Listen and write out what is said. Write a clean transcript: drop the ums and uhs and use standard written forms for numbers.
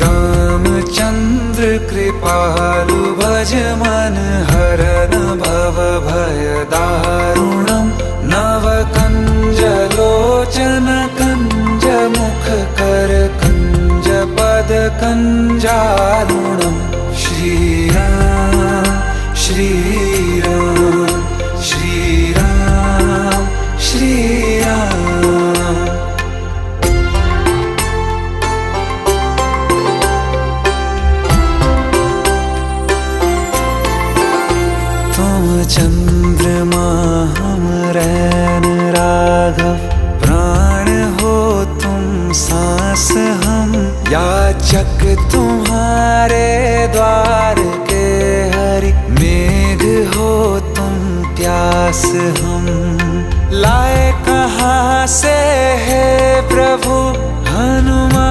रामचंद्र कृपालु भज मन हरन भव भय दारुणम् नव कंज लोचन कंज मुख कर कंज पद कंजारुणम् श्रीराम श्रीराम श्रीराम श्रीराम। तुम चंद्रमा हम रैन राघव, प्राण हो तुम सांस हम याचक तुम्हारे द्वार के हरि। मेघ हो तुम प्यास हम लाए कहाँ से है प्रभु हनुमान।